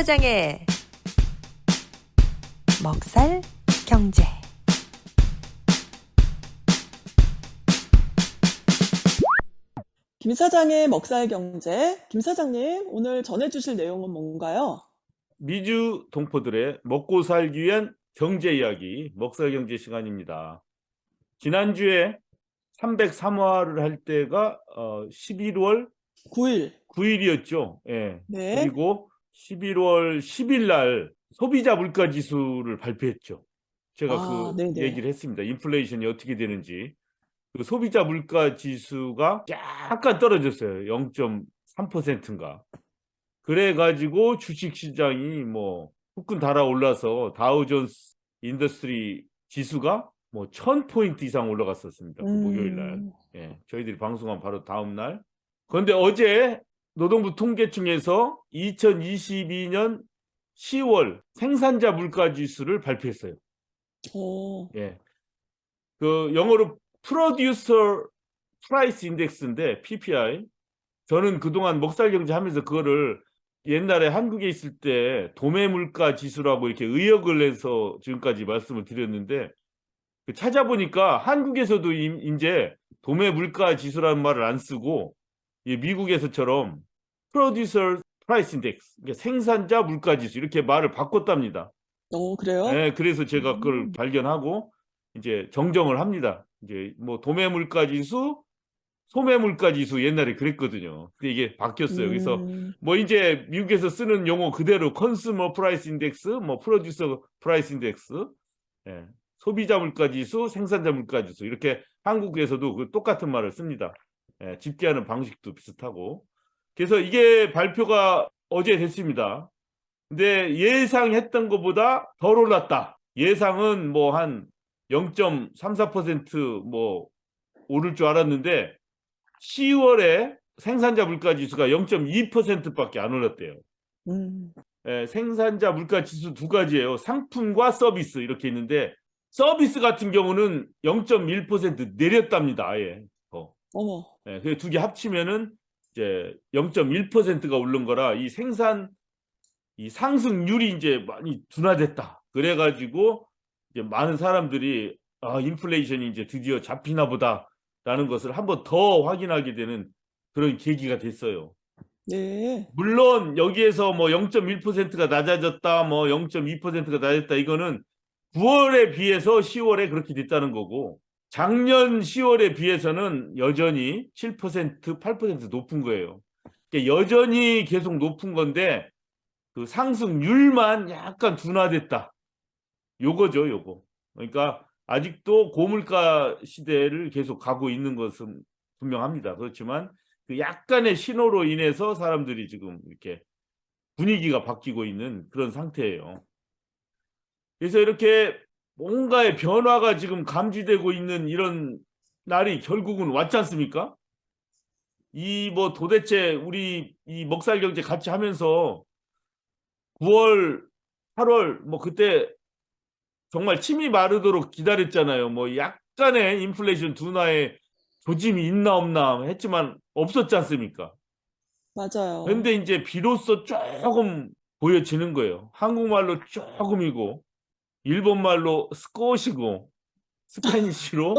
사장의 먹살 경제. 김 사장의 먹살 경제. 김 사장님, 오늘 전해주실 내용은 뭔가요? 미주 동포들의 먹고 살기 위한 경제 이야기, 먹살 경제 시간입니다. 지난주에 303화를 할 때가 11월 9일. 9일이었죠. 예. 네. 그리고 11월 10일 날 소비자 물가 지수를 발표했죠. 제가 네네. 얘기를 했습니다. 인플레이션이 어떻게 되는지. 그 소비자 물가 지수가 약간 떨어졌어요. 0.3%인가. 그래가지고 주식시장이 뭐 후끈 달아올라서 다우존스 인더스트리 지수가 뭐 1000포인트 이상 올라갔었습니다. 그 목요일 날. 예, 저희들이 방송한 바로 다음 날. 그런데 어제 노동부 통계청에서 2022년 10월 생산자 물가 지수를 발표했어요. 예. 그 영어로 Producer Price Index인데 PPI. 저는 그동안 먹살 경제 하면서 그거를 옛날에 한국에 있을 때 도매 물가 지수라고 이렇게 의역을 내서 지금까지 말씀을 드렸는데, 찾아보니까 한국에서도 이제 도매 물가 지수라는 말을 안 쓰고 미국에서처럼 Producer Price Index, 그러니까 생산자 물가 지수 이렇게 말을 바꿨답니다. 그래요? 네, 그래서 제가 그걸 발견하고 이제 정정을 합니다. 이제 뭐 도매 물가 지수, 소매 물가 지수 옛날에 그랬거든요. 근데 이게 바뀌었어요. 그래서 뭐 이제 미국에서 쓰는 용어 그대로 컨슈머 프라이스 인덱스, 뭐 프로듀서 프라이스 인덱스, 예, 소비자 물가 지수, 생산자 물가 지수 이렇게 한국에서도 그 똑같은 말을 씁니다. 예, 집계하는 방식도 비슷하고. 그래서 이게 발표가 어제 됐습니다. 근데 예상했던 것보다 덜 올랐다. 예상은 뭐 한 0.34% 오를 줄 알았는데 10월에 생산자 물가 지수가 0.2%밖에 안 올랐대요. 예, 생산자 물가 지수 두 가지예요. 상품과 서비스 이렇게 있는데 서비스 같은 경우는 0.1% 내렸답니다. 아예. 예, 그 두 개 합치면은 이제 0.1%가 오른 거라 이 상승률이 이제 많이 둔화됐다. 그래가지고 이제 많은 사람들이 인플레이션이 이제 드디어 잡히나 보다라는 것을 한번 더 확인하게 되는 그런 계기가 됐어요. 네. 물론 여기에서 뭐 0.1%가 낮아졌다, 뭐 0.2%가 낮았다, 이거는 9월에 비해서 10월에 그렇게 됐다는 거고, 작년 10월에 비해서는 여전히 7%, 8% 높은 거예요. 그러니까 여전히 계속 높은 건데 그 상승률만 약간 둔화됐다. 요거죠, 요거. 그러니까 아직도 고물가 시대를 계속 가고 있는 것은 분명합니다. 그렇지만 그 약간의 신호로 인해서 사람들이 지금 이렇게 분위기가 바뀌고 있는 그런 상태예요. 그래서 이렇게 뭔가의 변화가 지금 감지되고 있는 이런 날이 결국은 왔지 않습니까? 이 뭐 도대체 우리 이 먹살 경제 같이 하면서 9월, 8월 뭐 그때 정말 침이 마르도록 기다렸잖아요. 뭐 약간의 인플레이션 둔화의 조짐이 있나 없나 했지만 없었지 않습니까? 맞아요. 그런데 이제 비로소 조금 보여지는 거예요. 한국말로 조금이고 일본말로 스코시고 스페니쉬로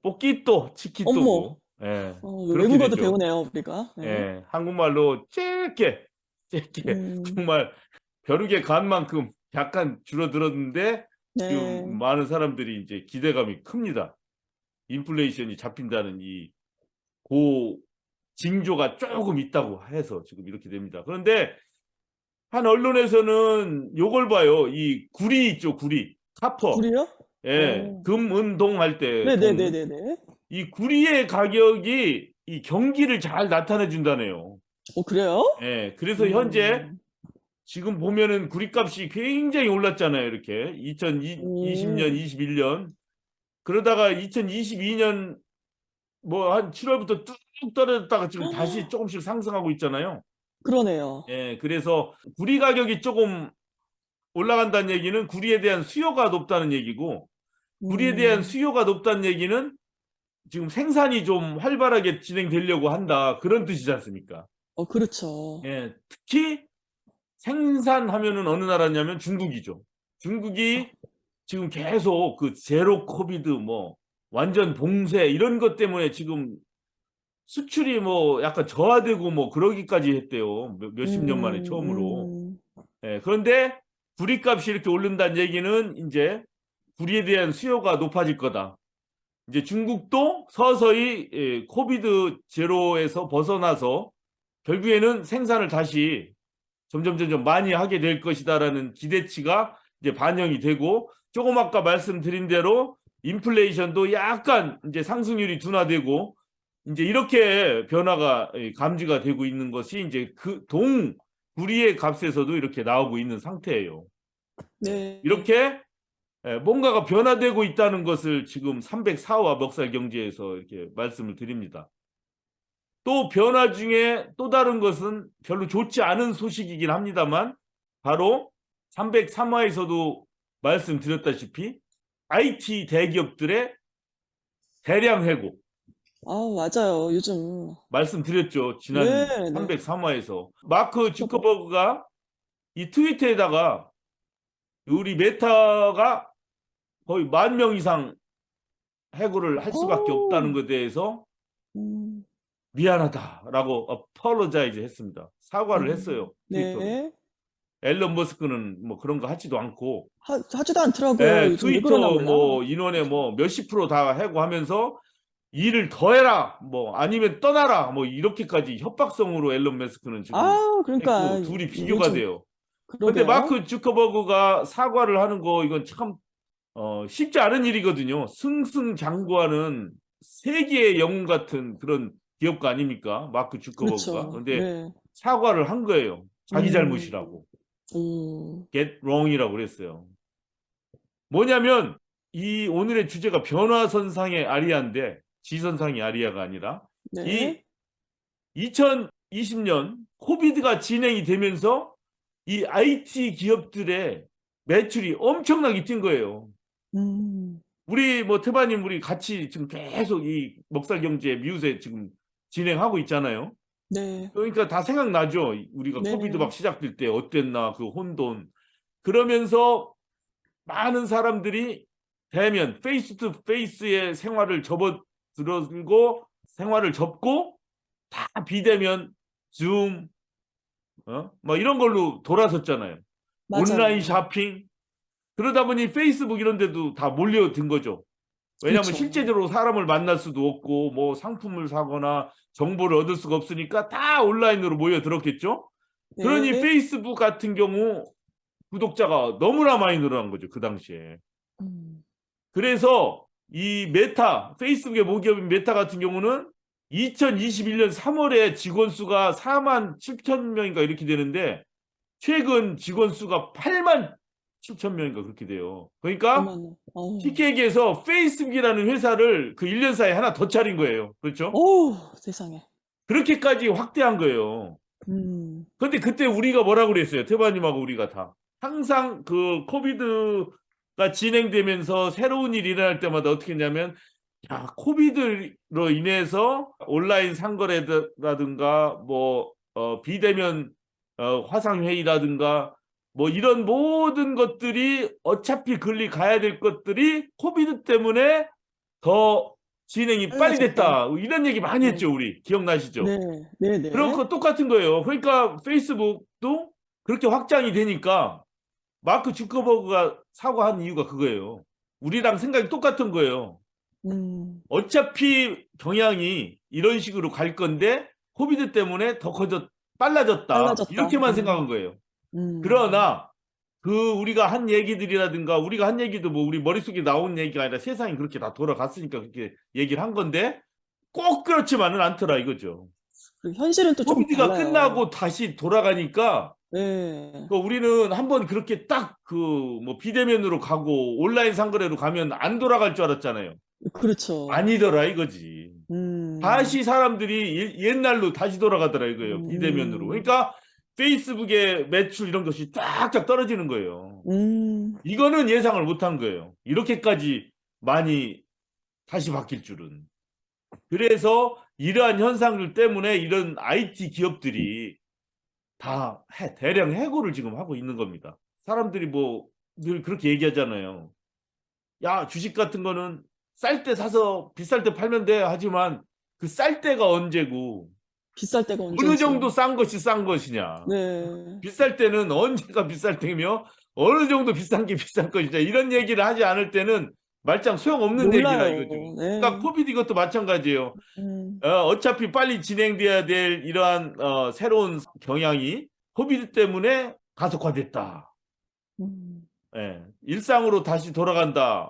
포끼또 치키또고. 예, 그렇게 외국어도 되죠. 배우네요, 우리가. 네. 예, 한국말로 짧게 정말 벼룩의 간만큼 약간 줄어들었는데 네. 지금 많은 사람들이 이제 기대감이 큽니다. 인플레이션이 잡힌다는 이 징조가 조금 있다고 해서 지금 이렇게 됩니다. 그런데 한 언론에서는 요걸 봐요. 이 구리 있죠, 구리. 카퍼. 구리요? 예, 금은동 할 때 동. 네네네네네. 이 구리의 가격이 이 경기를 잘 나타내 준다네요. 그래요? 예, 그래서 현재 지금 보면은 구리값이 굉장히 올랐잖아요. 이렇게 2020년, 21년. 그러다가 2022년 뭐 한 7월부터 뚝 떨어졌다가 지금 다시 조금씩 상승하고 있잖아요. 그러네요. 예, 그래서 구리 가격이 조금 올라간다는 얘기는 구리에 대한 수요가 높다는 얘기고, 구리에 대한 수요가 높다는 얘기는 지금 생산이 좀 활발하게 진행되려고 한다, 그런 뜻이지 않습니까? 그렇죠. 예, 특히 생산하면은 어느 나라냐면 중국이죠. 중국이 지금 계속 그 제로 코비드 뭐 완전 봉쇄 이런 것 때문에 지금 수출이 뭐 약간 저하되고 뭐 그러기까지 했대요. 몇십 년 만에 처음으로. 예, 그런데 구리값이 이렇게 오른다는 얘기는 이제 구리에 대한 수요가 높아질 거다. 이제 중국도 서서히 코비드 제로에서 벗어나서 결국에는 생산을 다시 점점 많이 하게 될 것이다라는 기대치가 이제 반영이 되고, 조금 아까 말씀드린 대로 인플레이션도 약간 이제 상승률이 둔화되고 이제 이렇게 변화가 감지가 되고 있는 것이 이제 그 구리의 값에서도 이렇게 나오고 있는 상태예요. 네. 이렇게 뭔가가 변화되고 있다는 것을 지금 304화 먹살경제에서 이렇게 말씀을 드립니다. 또 변화 중에 또 다른 것은 별로 좋지 않은 소식이긴 합니다만, 바로 303화에서도 말씀드렸다시피 IT 대기업들의 대량 해고 맞아요. 요즘. 말씀드렸죠. 지난 네, 네. 303화에서 마크 주커버그가 이 트위터에다가 우리 메타가 거의 10,000명 이상 해고를 할 수밖에 없다는 것에 대해서 음, 미안하다라고 apologize 했습니다. 사과를 했어요. 트위터로. 네. 앨런 머스크는 뭐 그런 거 하지도 않고, 하지도 않더라고요. 요즘 왜 그러나 트위터 몰라. 뭐 인원의 뭐 몇십 프로 다 해고하면서 일을 더 해라, 뭐 아니면 떠나라, 뭐 이렇게까지 협박성으로 앨런 머스크는 지금 그러니까 했고 둘이 비교가 요즘 돼요. 그런데 그러게요. 마크 주커버그가 사과를 하는 거 이건 참 쉽지 않은 일이거든요. 승승장구하는 세계의 영웅 같은 그런 기업가 아닙니까? 마크 주커버그가. 그렇죠. 그런데 네. 사과를 한 거예요. 자기 음, 잘못이라고. 음, get wrong이라고 그랬어요. 뭐냐면 이 오늘의 주제가 변화선상의 아리아인데, 지선상의 아리아가 아니라 이 네. 2020년 코비드가 진행이 되면서 이 IT 기업들의 매출이 엄청나게 뛴 거예요. 음, 우리 뭐 태바님 우리 같이 지금 계속 이 먹살경제 미우새 지금 진행하고 있잖아요. 네. 그러니까 다 생각나죠. 우리가 코비드 네. 막 시작될 때 어땠나 그 혼돈. 그러면서 많은 사람들이 대면 페이스 투 페이스의 생활을 접어들고 생활을 접고 다 비대면 줌 뭐 이런 걸로 돌아섰잖아요. 온라인 맞아요. 쇼핑. 그러다 보니 페이스북 이런 데도 다 몰려든 거죠. 왜냐하면 그렇죠. 실제적으로 사람을 만날 수도 없고 뭐 상품을 사거나 정보를 얻을 수가 없으니까 다 온라인으로 모여들었겠죠. 그러니 네. 페이스북 같은 경우 구독자가 너무나 많이 늘어난 거죠, 그 당시에. 음, 그래서 이 메타, 페이스북의 모기업인 메타 같은 경우는 2021년 3월에 직원 수가 47,000명인가 이렇게 되는데, 최근 직원 수가 87,000명인가 그렇게 돼요. 그러니까 얼마나. 쉽게 얘기해서 페이스북이라는 회사를 그 1년 사이에 하나 더 차린 거예요. 그렇죠? 세상에. 그렇게까지 확대한 거예요. 음, 근데 그때 우리가 뭐라고 그랬어요? 태바님하고 우리가 다. 항상 그 코비드가 진행되면서 새로운 일이 일어날 때마다 어떻게 했냐면, 야, 코비드로 인해서 온라인 상거래라든가 뭐 비대면 화상회의라든가 뭐 이런 모든 것들이 어차피 글리 가야 될 것들이 코비드 때문에 더 진행이 빨리 빨라졌다. 됐다. 이런 얘기 많이 네. 했죠, 우리. 기억나시죠? 네. 네네. 그런 거 똑같은 거예요. 그러니까 페이스북도 그렇게 확장이 되니까 마크 주커버그가 사과한 이유가 그거예요. 우리랑 생각이 똑같은 거예요. 음, 어차피 경향이 이런 식으로 갈 건데 코비드 때문에 더 빨라졌다. 빨라졌다. 이렇게만 생각한 거예요. 음, 그러나 그 우리가 한 얘기들이라든가 우리가 한 얘기도 뭐 우리 머릿속에 나온 얘기가 아니라 세상이 그렇게 다 돌아갔으니까 그렇게 얘기를 한 건데 꼭 그렇지만은 않더라 이거죠. 그리고 현실은 또 조금 코비드가 달라요. 끝나고 다시 돌아가니까 네. 우리는 한번 그렇게 딱 그 뭐 비대면으로 가고 온라인 상거래로 가면 안 돌아갈 줄 알았잖아요. 그렇죠. 아니더라 이거지. 음, 다시 사람들이 옛날로 다시 돌아가더라 이거예요. 비대면으로. 그러니까 페이스북의 매출 이런 것이 쫙쫙 떨어지는 거예요. 이거는 예상을 못한 거예요. 이렇게까지 많이 다시 바뀔 줄은. 그래서 이러한 현상들 때문에 이런 IT 기업들이 다 대량 해고를 지금 하고 있는 겁니다. 사람들이 뭐 늘 그렇게 얘기하잖아요. 야, 주식 같은 거는 쌀 때 사서 비쌀 때 팔면 돼. 하지만 그 쌀 때가 언제고 비쌀 때가 어느 언젠지. 정도 싼 것이 싼 것이냐. 네. 비쌀 때는 언제가 비쌀 때며 어느 정도 비싼 게 비싼 것이냐. 이런 얘기를 하지 않을 때는 말짱 소용없는 얘기라 몰라요. 이거죠. 네. 그러니까 코비드 이것도 마찬가지예요. 음. 어차피 빨리 진행돼야 될 이러한 새로운 경향이 코비드 때문에 가속화됐다. 예, 일상으로 다시 돌아간다는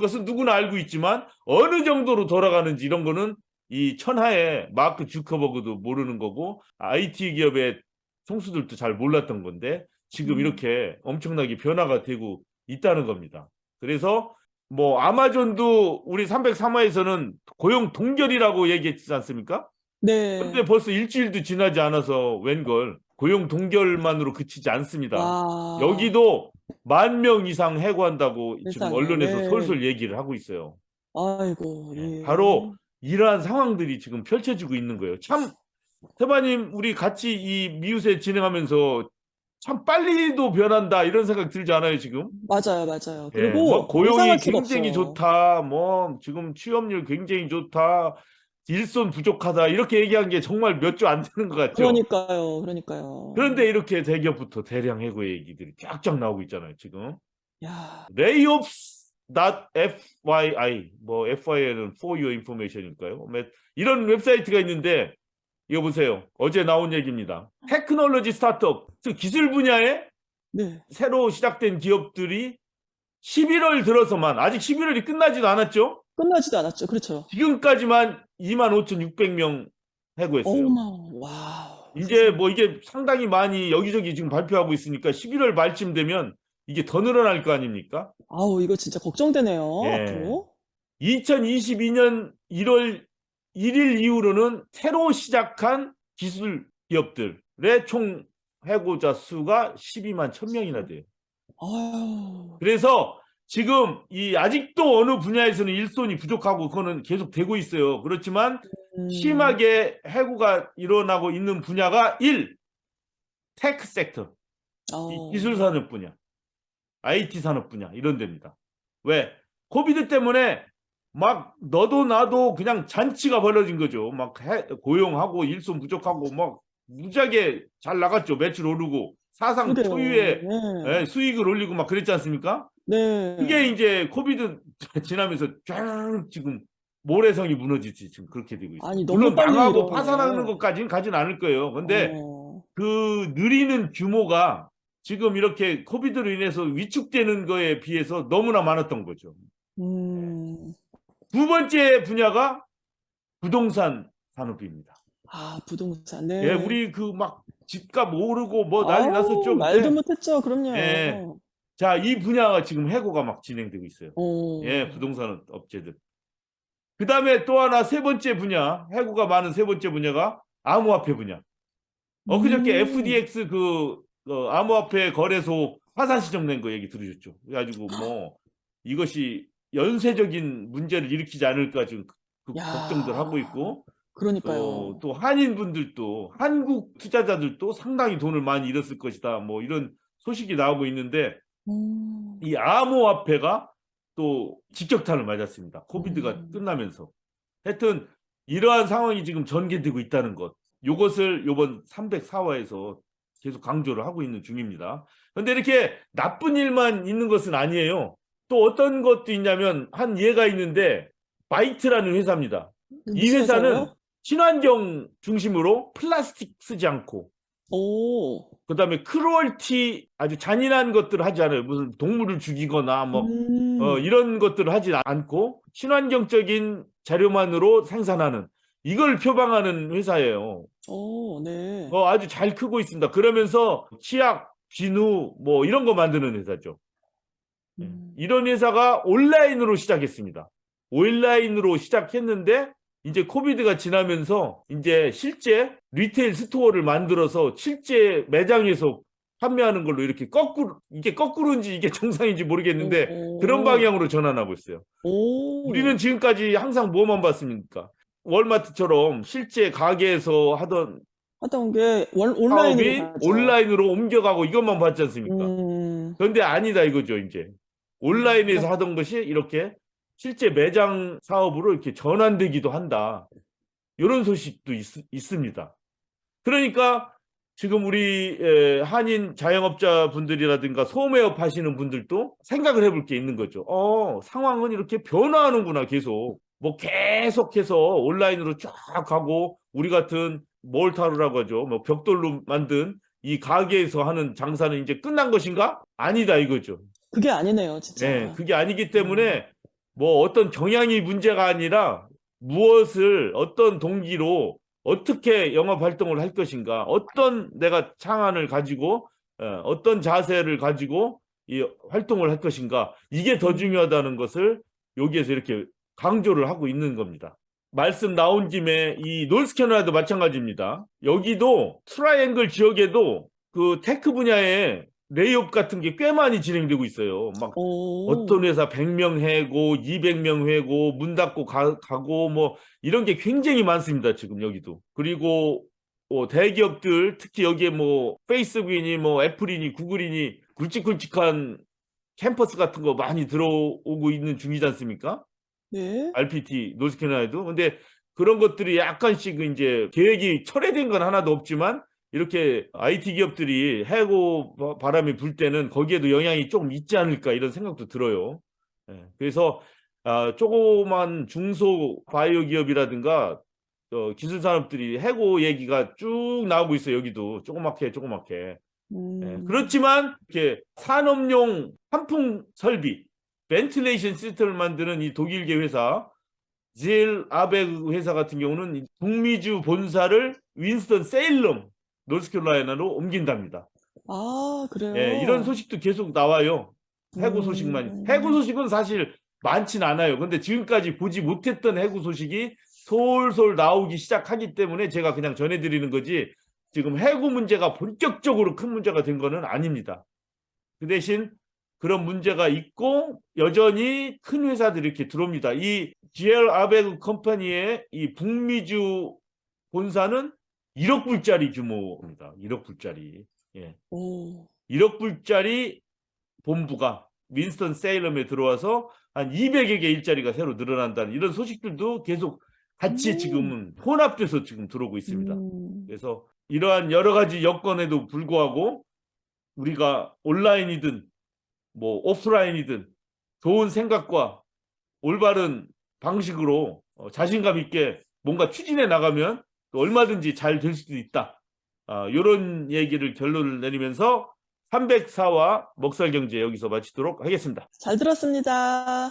것은 누구나 알고 있지만 어느 정도로 돌아가는지 이런 거는 이 천하의 마크 주커버그도 모르는 거고 IT 기업의 총수들도 잘 몰랐던 건데 지금 이렇게 엄청나게 변화가 되고 있다는 겁니다. 그래서 뭐 아마존도 우리 303화에서는 고용 동결이라고 얘기했지 않습니까? 근데 네. 벌써 일주일도 지나지 않아서 웬걸 고용 동결만으로 그치지 않습니다. 와. 여기도 10,000명 이상 해고한다고 지금 세상에. 언론에서 네. 솔솔 얘기를 하고 있어요. 아이고. 예. 바로 이러한 상황들이 지금 펼쳐지고 있는 거예요. 참 태바님 우리 같이 이 미우새 진행하면서 참 빨리도 변한다 이런 생각 들지 않아요 지금? 맞아요, 맞아요. 예, 뭐 그리고 고용이 예상할 수가 굉장히 없어요. 좋다, 뭐 지금 취업률 굉장히 좋다, 일손 부족하다 이렇게 얘기한 게 정말 몇 주 안 되는 것 같죠? 그러니까요, 그러니까요. 그런데 이렇게 대기업부터 대량 해고 얘기들이 쫙쫙 나오고 있잖아요 지금. 야, layoffs.fyi 뭐 FYI는 for your information일까요? 이런 웹사이트가 있는데 이거 보세요. 어제 나온 얘기입니다. 테크놀로지 스타트업, 즉 기술 분야에 네. 새로 시작된 기업들이 11월 들어서만 아직 11월이 끝나지도 않았죠? 끝나지도 않았죠. 그렇죠. 지금까지만 25,600명 해고했어요. 어머, 와우. 이제 뭐 이게 상당히 많이 여기저기 지금 발표하고 있으니까 11월 말쯤 되면 이게 더 늘어날 거 아닙니까? 아우, 이거 진짜 걱정되네요. 예. 앞으로. 2022년 1월 1일 이후로는 새로 시작한 기술 기업들의 총 해고자 수가 12만 1,000명이나 돼요. 아유. 그래서 지금 이 아직도 어느 분야에서는 일손이 부족하고 그거는 계속 되고 있어요. 그렇지만 심하게 해고가 일어나고 있는 분야가 1. 테크 섹터, 이 기술 산업 분야, IT 산업 분야 이런 데입니다. 왜? 코비드 때문에 막 너도 나도 그냥 잔치가 벌어진 거죠. 막 고용하고 일손 부족하고 막 무지하게 잘 나갔죠. 매출 오르고 사상 그래요. 초유의 네. 수익을 올리고 막 그랬지 않습니까? 네. 그게 이제 코비드 지나면서 쫙 지금 모래성이 무너지지 지금 그렇게 되고 있어요. 아니, 너무 물론 빨리 망하고 일어나네. 파산하는 것까지는 가진 않을 거예요. 근데 그 느리는 규모가 지금 이렇게 코비드로 인해서 위축되는 거에 비해서 너무나 많았던 거죠. 두 번째 분야가 부동산 산업입니다. 아, 부동산. 네. 예, 우리 그 막 집값 오르고 뭐 난리 아우, 났었죠. 그때. 말도 못했죠. 그럼요. 예. 자, 이 분야가 지금 해고가 막 진행되고 있어요. 예, 어. 부동산 업체들. 그 다음에 또 하나 세 번째 분야, 해고가 많은 세 번째 분야가 암호화폐 분야. 엊그저께 FTX 암호화폐 거래소 파산 신청 낸 거 얘기 들으셨죠? 그래가지고 뭐 이것이 연쇄적인 문제를 일으키지 않을까 지금 그 야. 걱정들 하고 있고 그러니까요. 또 한인분들도 한국 투자자들도 상당히 돈을 많이 잃었을 것이다. 뭐 이런 소식이 나오고 있는데 이 암호화폐가 또 직격탄을 맞았습니다. 코비드가 끝나면서. 하여튼 이러한 상황이 지금 전개되고 있다는 것. 이것을 이번 304화에서 계속 강조를 하고 있는 중입니다. 그런데 이렇게 나쁜 일만 있는 것은 아니에요. 또 어떤 것도 있냐면 한 예가 있는데 바이트라는 회사입니다. 이 회사는 회사요? 친환경 중심으로 플라스틱 쓰지 않고 오. 그다음에 크루얼티 아주 잔인한 것들을 하지 않아요. 무슨 동물을 죽이거나 뭐 이런 것들을 하지 않고 친환경적인 재료만으로 생산하는 이걸 표방하는 회사예요. 네. 아주 잘 크고 있습니다. 그러면서 치약, 비누 뭐 이런 거 만드는 회사죠. 이런 회사가 온라인으로 시작했습니다. 온라인으로 시작했는데 이제 코비드가 지나면서 이제 실제 리테일 스토어를 만들어서 실제 매장에서 판매하는 걸로 이렇게 이게 거꾸로인지 이게 정상인지 모르겠는데 그런 방향으로 전환하고 있어요. 우리는 지금까지 항상 뭐만 봤습니까? 월마트처럼 실제 가게에서 하던 하던 게 온라인으로 사업이 가죠. 온라인으로 옮겨가고 이것만 봤지 않습니까? 그런데 아니다 이거죠, 이제. 온라인에서 하던 것이 이렇게 실제 매장 사업으로 이렇게 전환되기도 한다. 이런 소식도 있습니다. 그러니까 지금 우리 한인 자영업자분들이라든가 소매업 하시는 분들도 생각을 해볼 게 있는 거죠. 상황은 이렇게 변화하는구나, 계속. 뭐 계속해서 온라인으로 쫙 가고 우리 같은 몰타루라고 하죠. 뭐 벽돌로 만든 이 가게에서 하는 장사는 이제 끝난 것인가? 아니다 이거죠. 그게 아니네요, 진짜. 네, 그게 아니기 때문에 뭐 어떤 경향이 문제가 아니라 무엇을 어떤 동기로 어떻게 영업 활동을 할 것인가, 어떤 내가 창안을 가지고 어떤 자세를 가지고 이 활동을 할 것인가, 이게 더 중요하다는 것을 여기에서 이렇게 강조를 하고 있는 겁니다. 말씀 나온 김에 이 노스캐나다도 마찬가지입니다. 여기도 트라이앵글 지역에도 그 테크 분야에 레이업 같은 게 꽤 많이 진행되고 있어요. 막 어떤 회사 100명 해고 200명 해고 문 닫고 가고 뭐 이런 게 굉장히 많습니다. 지금 여기도. 그리고 대기업들 특히 여기에 뭐 페이스북이니 뭐 애플이니 구글이니 굵직굵직한 캠퍼스 같은 거 많이 들어오고 있는 중이지 않습니까? 네. RPT 노스캐나다도. 근데 그런 것들이 약간씩 이제 계획이 철회된 건 하나도 없지만 이렇게 IT 기업들이 해고 바람이 불 때는 거기에도 영향이 조금 있지 않을까 이런 생각도 들어요. 그래서 조그만 중소 바이오 기업이라든가 기술 산업들이 해고 얘기가 쭉 나오고 있어요. 여기도 조그맣게. 그렇지만 이렇게 산업용 환풍 설비, 벤틸레이션 시스템을 만드는 이 독일계 회사 GL 아베그 회사 같은 경우는 북미주 본사를 윈스턴 세일럼 노스캐롤라이나로 옮긴답니다. 아, 그래요? 이런 소식도 계속 나와요. 해고 소식만. 해고 소식은 사실 많진 않아요. 근데 지금까지 보지 못했던 해고 소식이 솔솔 나오기 시작하기 때문에 제가 그냥 전해드리는 거지, 지금 해고 문제가 본격적으로 큰 문제가 된 거는 아닙니다. 그 대신 그런 문제가 있고 여전히 큰 회사들이 이렇게 들어옵니다. 이 GL 아베그 컴퍼니의 이 북미주 본사는 1억 불짜리 규모입니다. 1억 불짜리. 1억 불짜리 본부가 윈스턴 세일럼에 들어와서 한 200여 개 일자리가 새로 늘어난다는 이런 소식들도 계속 같이 지금은 혼합돼서 지금 들어오고 있습니다. 그래서 이러한 여러 가지 여건에도 불구하고 우리가 온라인이든 뭐 오프라인이든 좋은 생각과 올바른 방식으로 자신감 있게 뭔가 추진해 나가면 또 얼마든지 잘 될 수도 있다. 이런 얘기를 결론을 내리면서 304화 먹살경제 여기서 마치도록 하겠습니다. 잘 들었습니다.